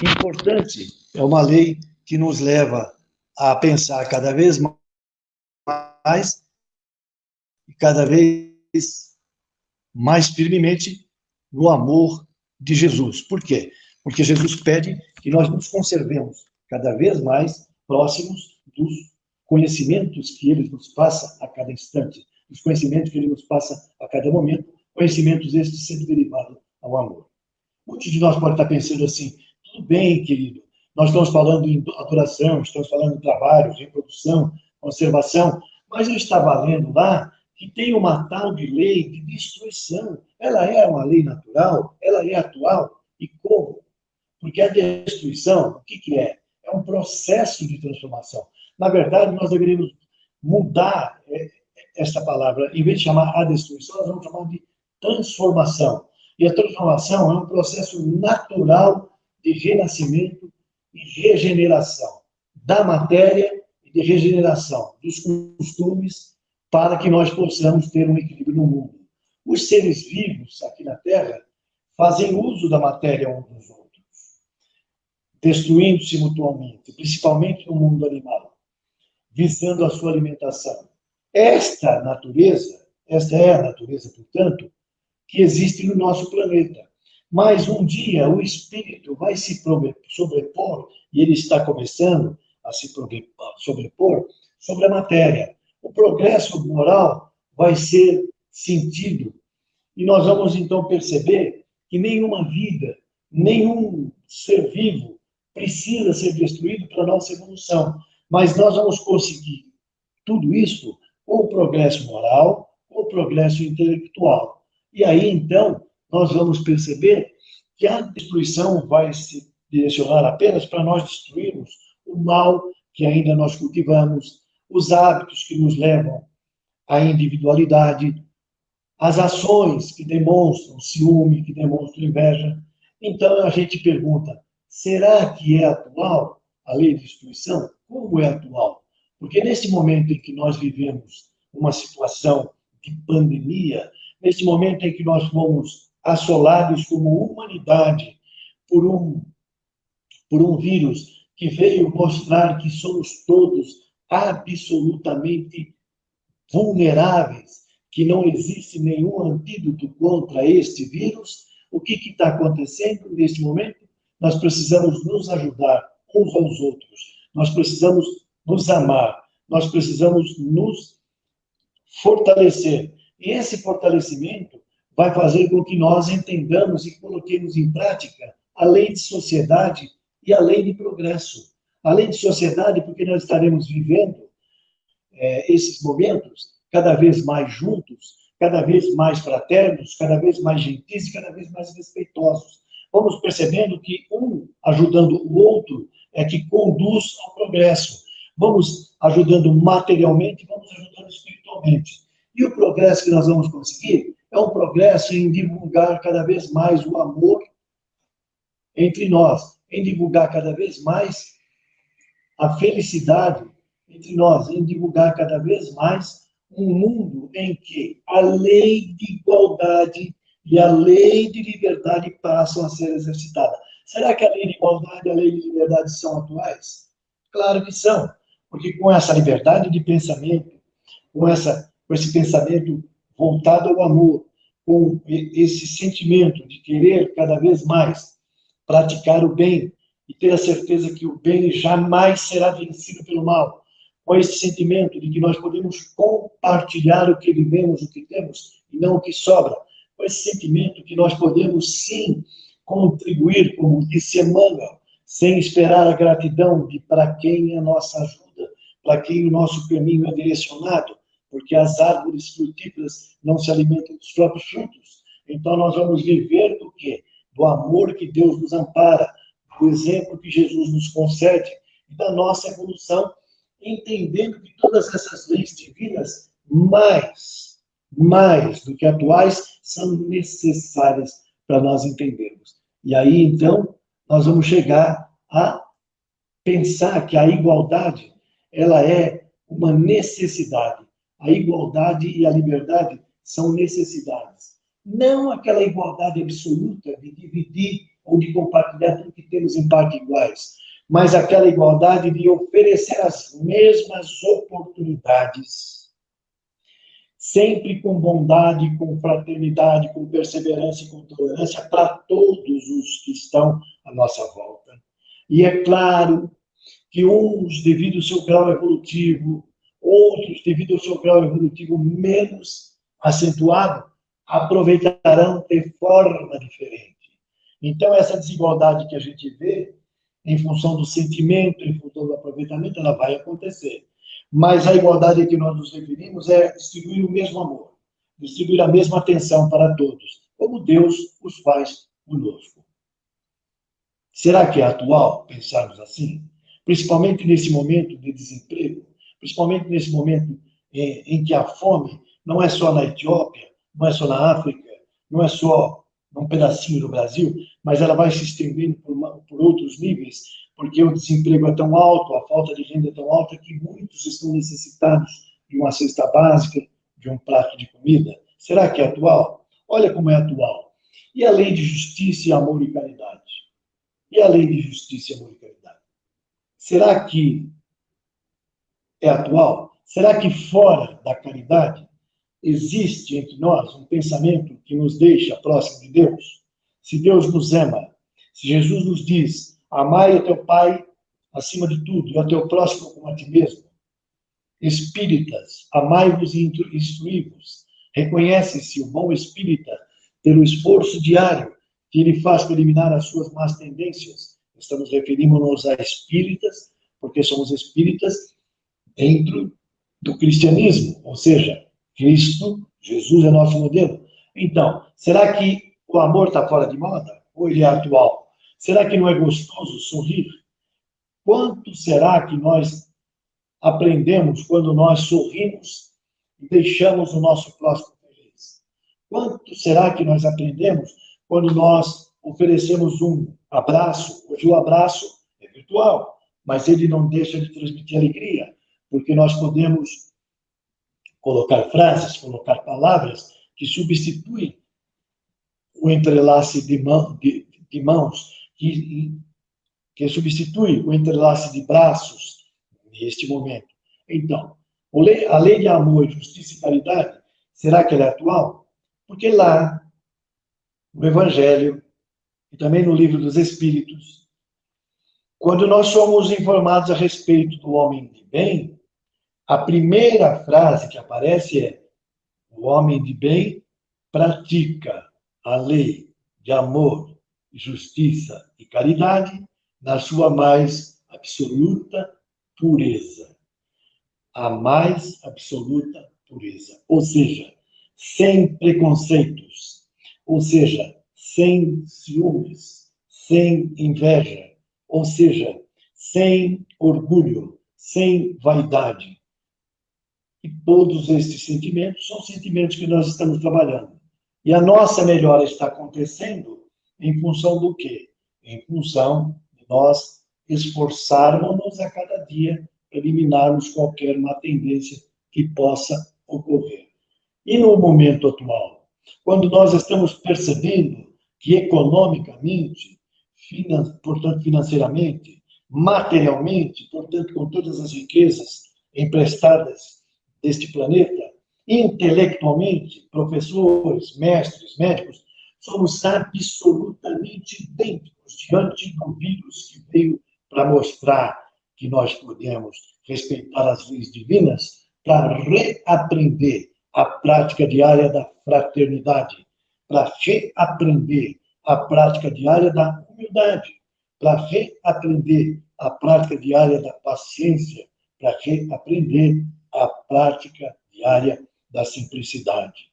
importante, é uma lei que nos leva a pensar cada vez mais e cada vez mais firmemente no amor de Jesus. Por quê? Porque Jesus pede que nós nos conservemos cada vez mais próximos dos conhecimentos que Ele nos passa a cada instante, dos conhecimentos que Ele nos passa a cada momento, conhecimentos estes sempre derivados ao amor. Muitos de nós podem estar pensando assim, tudo bem, querido, nós estamos falando em adoração, estamos falando em trabalho, reprodução, conservação, mas eu estava lendo lá que tem uma tal de lei de destruição. Ela é uma lei natural, ela é atual. E como? Porque a destruição, o que é? É um processo de transformação. Na verdade, nós deveríamos mudar esta palavra. Em vez de chamar a destruição, nós vamos chamar de transformação. E a transformação é um processo natural de renascimento e regeneração da matéria e de regeneração dos costumes para que nós possamos ter um equilíbrio no mundo. Os seres vivos aqui na Terra fazem uso da matéria uns dos outros, destruindo-se mutuamente, principalmente no mundo animal, visando a sua alimentação. Esta é a natureza, portanto, que existe no nosso planeta. Mas um dia o espírito vai se sobrepor, e ele está começando a se sobrepor sobre a matéria. O progresso moral vai ser sentido. E nós vamos então perceber que nenhuma vida, nenhum ser vivo precisa ser destruído para a nossa evolução. Mas nós vamos conseguir tudo isso com o progresso moral, com o progresso intelectual. E aí, então, nós vamos perceber que a destruição vai se direcionar apenas para nós destruirmos o mal que ainda nós cultivamos, os hábitos que nos levam à individualidade, as ações que demonstram ciúme, que demonstram inveja. Então, a gente pergunta, será que é atual a lei de destruição? Como é atual? Porque nesse momento em que nós vivemos uma situação de pandemia, nesse momento em que nós fomos assolados como humanidade por um vírus que veio mostrar que somos todos absolutamente vulneráveis, que não existe nenhum antídoto contra este vírus, o que está acontecendo neste momento? Nós precisamos nos ajudar uns aos outros, nós precisamos nos amar, nós precisamos nos fortalecer. E esse fortalecimento vai fazer com que nós entendamos e coloquemos em prática a lei de sociedade e a lei de progresso. A lei de sociedade, porque nós estaremos vivendo esses momentos cada vez mais juntos, cada vez mais fraternos, cada vez mais gentis e cada vez mais respeitosos. Vamos percebendo que um ajudando o outro é que conduz ao progresso. Vamos ajudando materialmente, vamos ajudando espiritualmente. E o progresso que nós vamos conseguir é um progresso em divulgar cada vez mais o amor entre nós, em divulgar cada vez mais a felicidade entre nós, em divulgar cada vez mais um mundo em que a lei de igualdade e a lei de liberdade passam a ser exercitadas. Será que a lei de igualdade e a lei de liberdade são atuais? Claro que são, porque com essa liberdade de pensamento, com esse pensamento voltado ao amor, com esse sentimento de querer cada vez mais praticar o bem e ter a certeza que o bem jamais será vencido pelo mal, com esse sentimento de que nós podemos compartilhar o que vivemos, o que temos, e não o que sobra, com esse sentimento que nós podemos, sim, contribuir, como disse Emmanuel, sem esperar a gratidão de para quem é a nossa ajuda, para quem o nosso caminho é direcionado, porque as árvores frutíferas não se alimentam dos próprios frutos. Então nós vamos viver do quê? Do amor que Deus nos ampara, do exemplo que Jesus nos concede, e da nossa evolução, entendendo que todas essas leis divinas, mais do que atuais, são necessárias para nós entendermos. E aí, então, nós vamos chegar a pensar que a igualdade, ela é uma necessidade. A igualdade e a liberdade são necessidades. Não aquela igualdade absoluta de dividir ou de compartilhar tudo que temos em parte iguais, mas aquela igualdade de oferecer as mesmas oportunidades, sempre com bondade, com fraternidade, com perseverança e com tolerância para todos os que estão à nossa volta. E é claro que uns, devido ao seu grau evolutivo, outros, devido ao seu grau evolutivo menos acentuado, aproveitarão de forma diferente. Então, essa desigualdade que a gente vê, em função do sentimento, em função do aproveitamento, ela vai acontecer. Mas a igualdade a que nós nos referimos é distribuir o mesmo amor, distribuir a mesma atenção para todos, como Deus os faz conosco. Será que é atual pensarmos assim? Principalmente nesse momento de desemprego, principalmente nesse momento em que a fome não é só na Etiópia, não é só na África, não é só num pedacinho do Brasil, mas ela vai se estendendo por outros níveis, porque o desemprego é tão alto, a falta de renda é tão alta, que muitos estão necessitados de uma cesta básica, de um prato de comida. Será que é atual? Olha como é atual. E a lei de justiça, amor e caridade? E a lei de justiça, amor e caridade? Será que é atual? Será que fora da caridade existe entre nós um pensamento que nos deixa próximo de Deus? Se Deus nos ama, se Jesus nos diz, amai a teu Pai acima de tudo e ao teu próximo como a ti mesmo. Espíritas, amai-vos e instruí-vos. Reconhece-se o bom espírita pelo esforço diário que ele faz para eliminar as suas más tendências. Estamos referindo-nos a espíritas, porque somos espíritas dentro do cristianismo, ou seja, Cristo, Jesus é nosso modelo. Então, será que o amor está fora de moda? Ou ele é atual? Será que não é gostoso sorrir? Quanto será que nós aprendemos quando nós sorrimos e deixamos o nosso próximo feliz? Quanto será que nós aprendemos quando nós oferecemos um abraço? Hoje o abraço é virtual, mas ele não deixa de transmitir alegria, porque nós podemos colocar frases, colocar palavras que substituem o entrelace de mãos, que substitui o entrelace de braços neste momento. Então, a lei de amor, justiça e caridade, será que ela é atual? Porque lá, no Evangelho, e também no Livro dos Espíritos, quando nós somos informados a respeito do homem de bem, a primeira frase que aparece é: o homem de bem pratica a lei de amor, justiça e caridade na sua mais absoluta pureza. A mais absoluta pureza. Ou seja, sem preconceitos. Ou seja, sem ciúmes, sem inveja. Ou seja, sem orgulho, sem vaidade. E todos estes sentimentos são sentimentos que nós estamos trabalhando. E a nossa melhora está acontecendo em função do quê? Em função de nós esforçarmos-nos a cada dia para eliminarmos qualquer má tendência que possa ocorrer. E no momento atual, quando nós estamos percebendo que economicamente, portanto financeiramente, materialmente, portanto com todas as riquezas emprestadas deste planeta, intelectualmente, professores, mestres, médicos, somos absolutamente idênticos diante do vírus que veio para mostrar que nós podemos respeitar as leis divinas, para reaprender a prática diária da fraternidade, para reaprender a prática diária da humildade, para reaprender a prática diária da paciência, para reaprender a prática diária da simplicidade.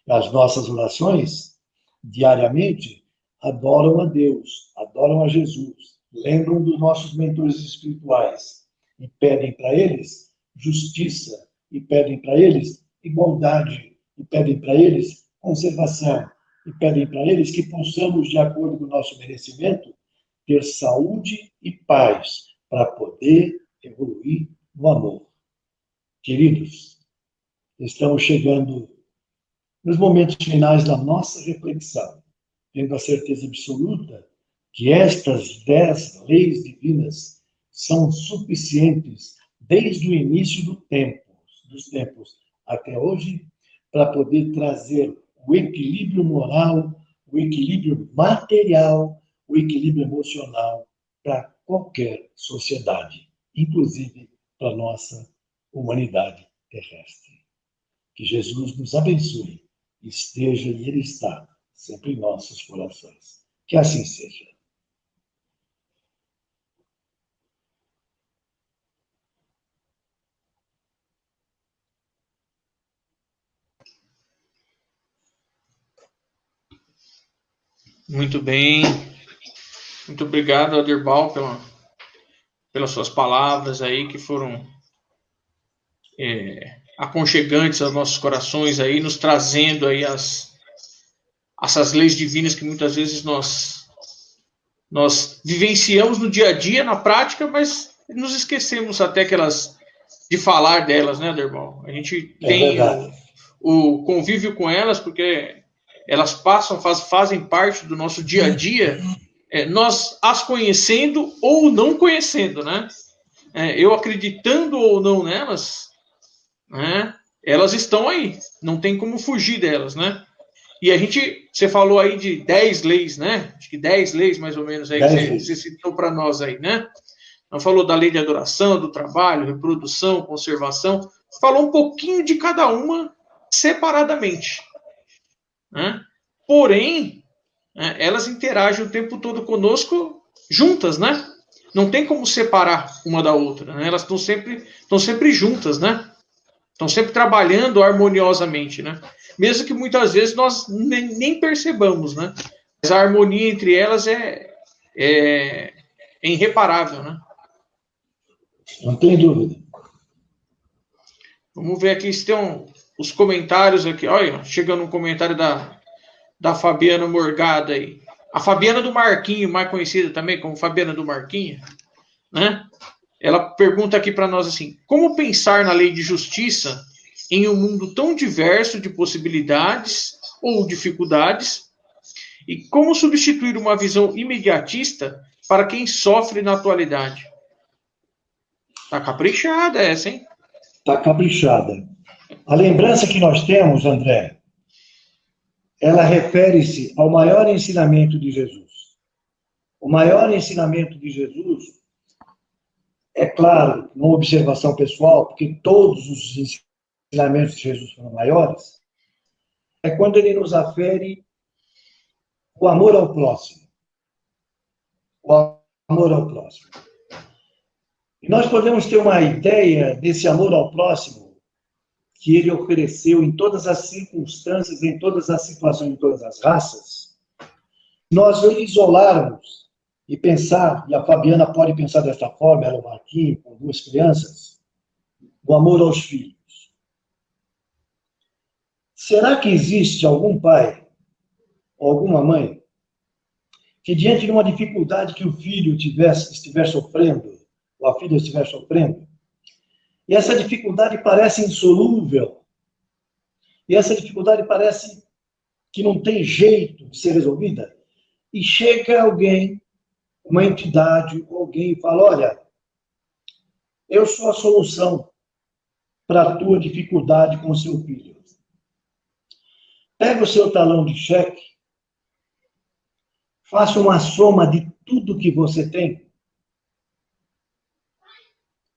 As nossas orações, diariamente, adoram a Deus, adoram a Jesus, lembram dos nossos mentores espirituais e pedem para eles justiça, e pedem para eles igualdade, e pedem para eles conservação, e pedem para eles que possamos, de acordo com o nosso merecimento, ter saúde e paz para poder evoluir no amor. Queridos, estamos chegando nos momentos finais da nossa reflexão, tendo a certeza absoluta que estas 10 leis divinas são suficientes desde o início dos tempos até hoje, para poder trazer o equilíbrio moral, o equilíbrio material, o equilíbrio emocional para qualquer sociedade, inclusive para a nossa humanidade terrestre. Que Jesus nos abençoe, esteja e Ele está sempre em nossos corações. Que assim seja. Muito bem. Muito obrigado, Aderbal, pelas suas palavras aí, que foram aconchegantes aos nossos corações aí, nos trazendo aí essas leis divinas que muitas vezes nós vivenciamos no dia a dia, na prática, mas nos esquecemos até de falar delas, né, Aderbal? A gente tem o convívio com elas, porque elas fazem parte do nosso dia a dia, nós as conhecendo ou não conhecendo, né? Eu acreditando ou não nelas, né? Elas estão aí, não tem como fugir delas, né? E você falou aí de 10 leis, né? Acho que 10 leis mais ou menos aí que você citou para nós aí, né? Não falou da lei de adoração, do trabalho, reprodução, conservação, falou um pouquinho de cada uma separadamente, né? Porém, elas interagem o tempo todo conosco juntas, né? Não tem como separar uma da outra, né? Elas estão sempre juntas, né? Estão sempre trabalhando harmoniosamente, né? Mesmo que muitas vezes nós nem percebamos, né? Mas a harmonia entre elas é irreparável, né? Não tem dúvida. Vamos ver aqui se tem os comentários aqui. Olha, chegando um comentário da Fabiana Morgado aí. A Fabiana do Marquinho, mais conhecida também como Fabiana do Marquinho, né? Ela pergunta aqui para nós assim: como pensar na lei de justiça em um mundo tão diverso de possibilidades ou dificuldades? E como substituir uma visão imediatista para quem sofre na atualidade? Tá caprichada essa, hein? Tá caprichada. A lembrança que nós temos, André, ela refere-se ao maior ensinamento de Jesus. O maior ensinamento de Jesus, é claro, numa observação pessoal, porque todos os ensinamentos de Jesus foram maiores, é quando ele nos afere o amor ao próximo. O amor ao próximo. E nós podemos ter uma ideia desse amor ao próximo que ele ofereceu em todas as circunstâncias, em todas as situações, em todas as raças. Nós o isolarmos e pensar, e a Fabiana pode pensar desta forma, ela é uma aqui, com 2 crianças, o amor aos filhos. Será que existe algum pai ou alguma mãe que, diante de uma dificuldade que o filho estiver sofrendo, ou a filha estiver sofrendo, e essa dificuldade parece insolúvel, e essa dificuldade parece que não tem jeito de ser resolvida, e chega alguém, uma entidade, alguém e fala: olha, eu sou a solução para a tua dificuldade com o seu filho. Pega o seu talão de cheque, faça uma soma de tudo que você tem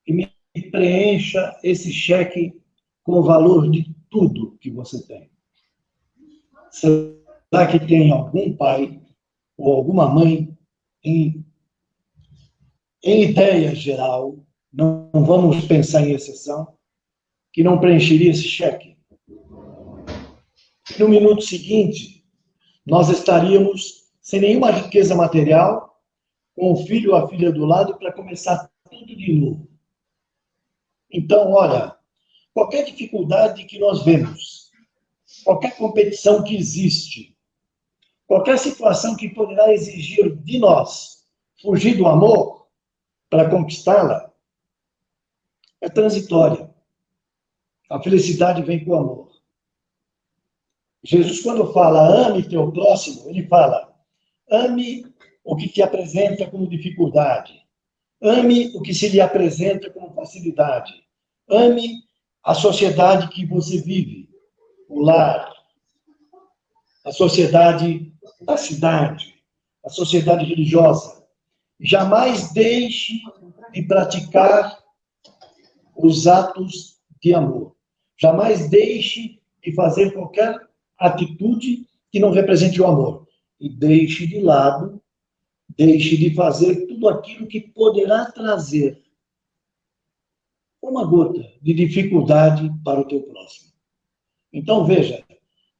e me preencha esse cheque com o valor de tudo que você tem. Será que tem algum pai ou alguma mãe em ideia geral, não vamos pensar em exceção, que não preencheria esse cheque? No minuto seguinte, nós estaríamos sem nenhuma riqueza material, com o filho ou a filha do lado para começar tudo de novo. Então, olha, qualquer dificuldade que nós vemos, qualquer competição que existe, qualquer situação que poderá exigir de nós fugir do amor para conquistá-la, é transitória. A felicidade vem com o amor. Jesus, quando fala ame teu próximo, ele fala ame o que te apresenta como dificuldade. Ame o que se lhe apresenta como facilidade. Ame a sociedade que você vive, o lar, a sociedade da cidade, a sociedade religiosa. Jamais deixe de praticar os atos de amor. Jamais deixe de fazer qualquer atitude que não represente o amor. E deixe de lado, deixe de fazer tudo aquilo que poderá trazer uma gota de dificuldade para o teu próximo. Então, veja,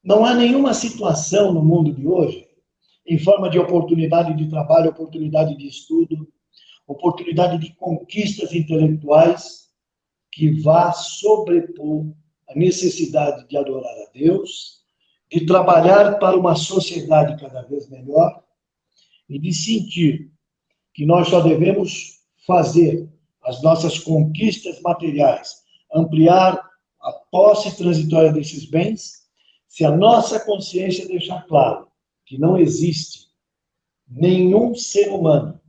não há nenhuma situação no mundo de hoje, em forma de oportunidade de trabalho, oportunidade de estudo, oportunidade de conquistas intelectuais, que vá sobrepor a necessidade de adorar a Deus, de trabalhar para uma sociedade cada vez melhor e de sentir que nós só devemos fazer as nossas conquistas materiais, ampliar a posse transitória desses bens, se a nossa consciência deixar claro que não existe nenhum ser humano,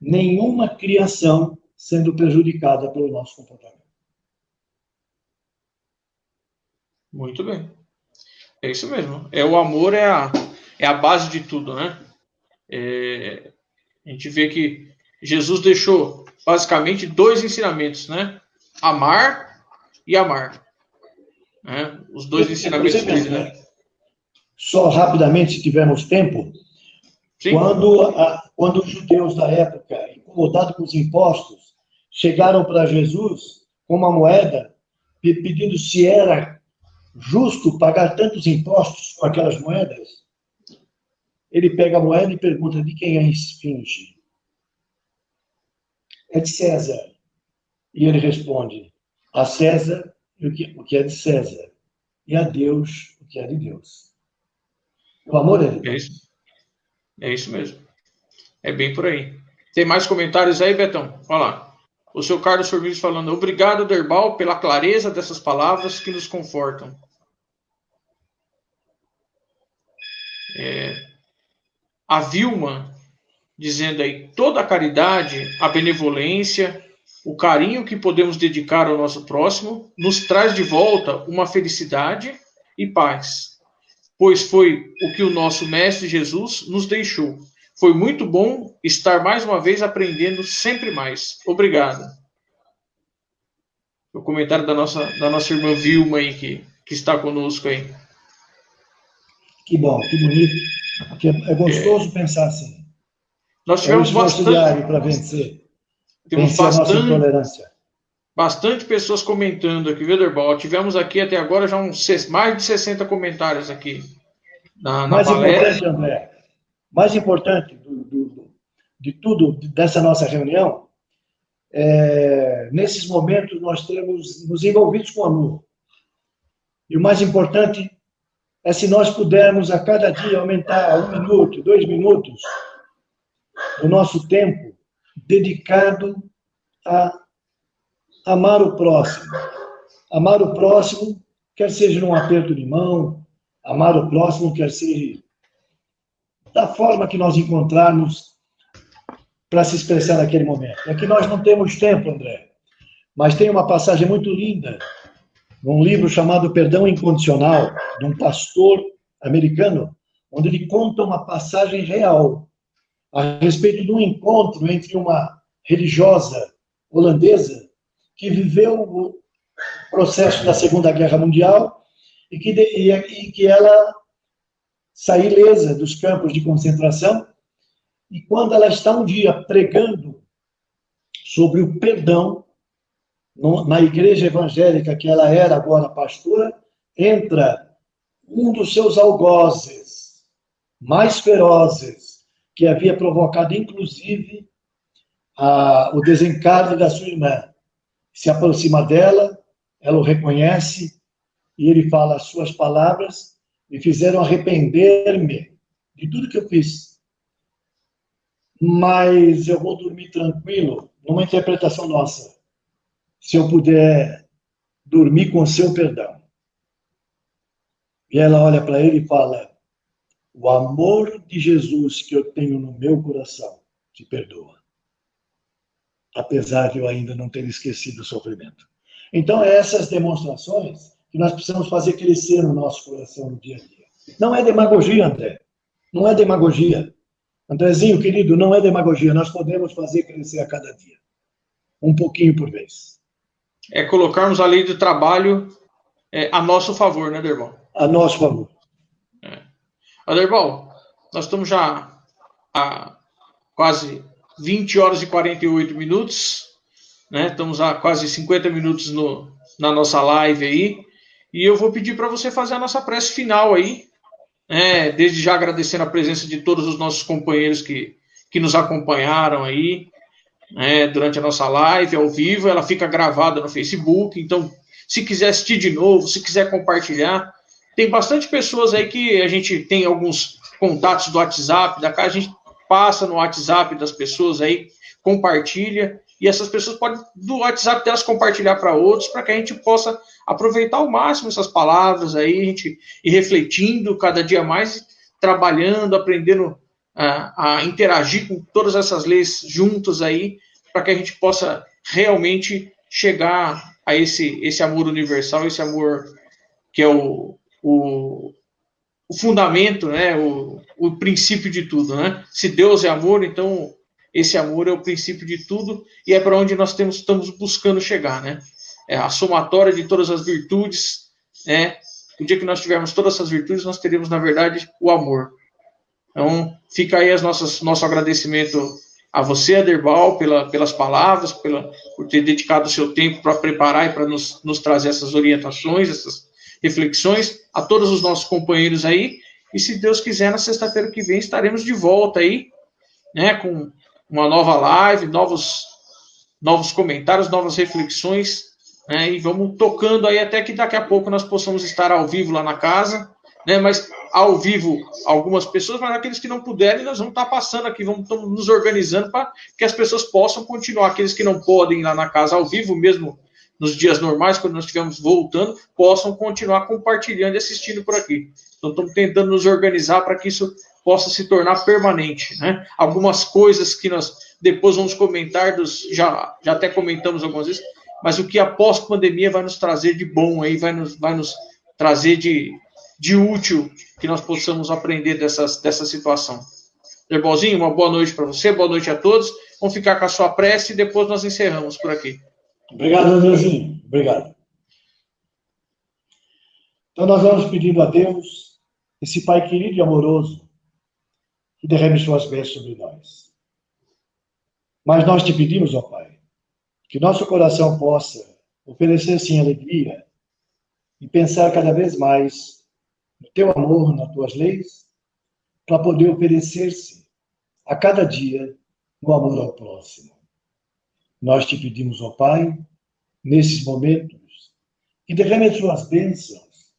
nenhuma criação sendo prejudicada pelo nosso comportamento. Muito bem. É isso mesmo. O amor é a base de tudo, né? A gente vê que Jesus deixou basicamente 2 ensinamentos, né? Amar e amar. Né? Os 2 ensinamentos dele, né? Só rapidamente, se tivermos tempo, Sim. Quando os judeus da época, incomodados com os impostos, chegaram para Jesus com uma moeda, pedindo se era justo pagar tantos impostos com aquelas moedas, ele pega a moeda e pergunta de quem é a esfinge. É de César. E ele responde, a César o que é de César, e a Deus o que é de Deus. O amor é de Deus. É isso mesmo. É bem por aí. Tem mais comentários aí, Betão? Olha lá. O seu Carlos Sorvis falando, obrigado, Derbal, pela clareza dessas palavras que nos confortam. A Vilma dizendo aí, toda a caridade, a benevolência, o carinho que podemos dedicar ao nosso próximo nos traz de volta uma felicidade e paz, pois foi o que o nosso Mestre Jesus nos deixou. Foi muito bom estar mais uma vez aprendendo sempre mais. Obrigado. O comentário da nossa irmã Vilma aí, que está conosco aí. Que bom, que bonito. Porque é gostoso pensar assim. Nós tivemos bastante para vencer. Temos a nossa intolerância. Bastante pessoas comentando aqui, viu, Derbal? Tivemos aqui até agora já mais de 60 comentários aqui na palestra. Importante, André, mais importante de tudo dessa nossa reunião, nesses momentos nós temos nos envolvidos com amor. E o mais importante é se nós pudermos a cada dia aumentar 1 minuto, 2 minutos do nosso tempo dedicado a amar o próximo. Amar o próximo, quer seja num aperto de mão, amar o próximo, quer seja da forma que nós encontrarmos para se expressar naquele momento. É que nós não temos tempo, André, mas tem uma passagem muito linda num livro chamado Perdão Incondicional, de um pastor americano, onde ele conta uma passagem real a respeito de um encontro entre uma religiosa holandesa que viveu o processo da Segunda Guerra Mundial e que ela saiu ilesa dos campos de concentração. E quando ela está um dia pregando sobre o perdão, na igreja evangélica que ela era agora pastora, entra um dos seus algozes mais ferozes, que havia provocado, inclusive, o desencarne da sua irmã. Se aproxima dela, ela o reconhece, e ele fala: as suas palavras me fizeram arrepender-me de tudo que eu fiz. Mas eu vou dormir tranquilo, numa interpretação nossa, se eu puder dormir com o seu perdão. E ela olha para ele e fala: o amor de Jesus que eu tenho no meu coração te perdoa, apesar de eu ainda não ter esquecido o sofrimento. Então, essas demonstrações que nós precisamos fazer crescer no nosso coração no dia a dia. Não é demagogia, André. Não é demagogia. Andrezinho, querido, não é demagogia. Nós podemos fazer crescer a cada dia. Um pouquinho por vez. É colocarmos a lei do trabalho a nosso favor, né, Derbal? A nosso favor. Derbal, nós estamos já há quase 20 horas e 48 minutos, né? Estamos há quase 50 minutos na nossa live aí, e eu vou pedir para você fazer a nossa prece final aí, desde já agradecendo a presença de todos os nossos companheiros que nos acompanharam aí, durante a nossa live ao vivo. Ela fica gravada no Facebook, então se quiser assistir de novo, se quiser compartilhar, tem bastante pessoas aí que a gente tem alguns contatos do WhatsApp da casa, a gente passa no WhatsApp das pessoas aí, compartilha, e essas pessoas podem, do WhatsApp delas, compartilhar para outros, para que a gente possa aproveitar ao máximo essas palavras aí, a gente ir refletindo cada dia mais, trabalhando, aprendendo a interagir com todas essas leis juntas aí, para que a gente possa realmente chegar a esse amor universal, esse amor que é o fundamento, né, o princípio de tudo, né? Se Deus é amor, então esse amor é o princípio de tudo e é para onde nós estamos buscando chegar, né? É a somatória de todas as virtudes, né? No dia que nós tivermos todas essas virtudes, nós teremos, na verdade, o amor. Então, fica aí nosso agradecimento a você, Aderbal, pelas palavras, por ter dedicado o seu tempo para preparar e para nos trazer essas orientações, essas reflexões, a todos os nossos companheiros aí, e se Deus quiser, na sexta-feira que vem estaremos de volta aí, né, com uma nova live, novos comentários, novas reflexões, né, e vamos tocando aí até que daqui a pouco nós possamos estar ao vivo lá na casa, né, mas ao vivo algumas pessoas, mas aqueles que não puderem, nós vamos estar passando aqui, vamos nos organizando para que as pessoas possam continuar, aqueles que não podem ir lá na casa ao vivo, mesmo nos dias normais, quando nós estivermos voltando, possam continuar compartilhando e assistindo por aqui. Então, estamos tentando nos organizar para que isso possa se tornar permanente, né? Algumas coisas que nós depois vamos comentar, já até comentamos algumas vezes, mas o que a pós-pandemia vai nos trazer de bom aí, vai nos trazer de útil, que nós possamos aprender dessa situação. Herbalzinho, uma boa noite para você, boa noite a todos. Vamos ficar com a sua prece e depois nós encerramos por aqui. Obrigado, Andrezinho. Obrigado. Então, nós vamos pedindo a Deus, esse Pai querido e amoroso, que derrame suas bênçãos sobre nós. Mas nós te pedimos, ó Pai, que nosso coração possa oferecer, sim, alegria e pensar cada vez mais no teu amor, nas tuas leis, para poder oferecer-se a cada dia no amor ao próximo. Nós te pedimos, ó Pai, nesses momentos, que derrame suas bênçãos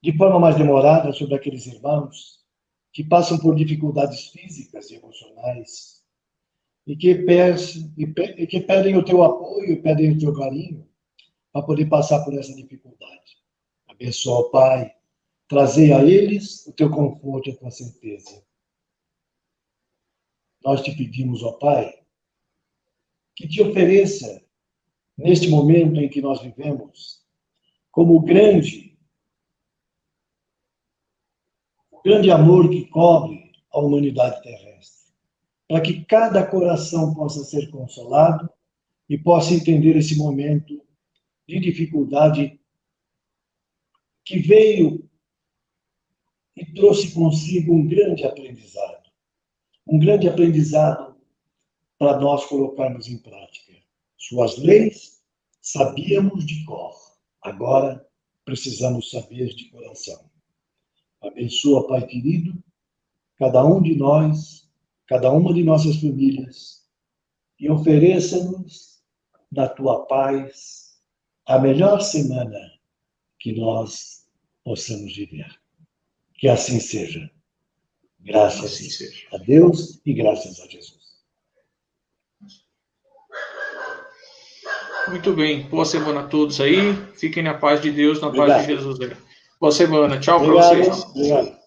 de forma mais demorada sobre aqueles irmãos que passam por dificuldades físicas e emocionais e que pedem o teu apoio, pedem o teu carinho para poder passar por essa dificuldade. Abençoa, ó Pai, trazei a eles o teu conforto e a tua certeza. Nós te pedimos, ó Pai, que te ofereça, neste momento em que nós vivemos, como o grande amor que cobre a humanidade terrestre, para que cada coração possa ser consolado e possa entender esse momento de dificuldade que veio e trouxe consigo um grande aprendizado. Um grande aprendizado para nós colocarmos em prática. Suas leis sabíamos de cor, agora precisamos saber de coração. Abençoa, Pai querido, cada um de nós, cada uma de nossas famílias, e ofereça-nos, na tua paz, a melhor semana que nós possamos viver. Que assim seja. Graças Assim seja. a Deus e graças a Jesus. Muito bem. Boa semana a todos aí. Fiquem na paz de Deus, na Obrigado. paz de Jesus. Boa semana. Tchau para Obrigado. vocês. Obrigado.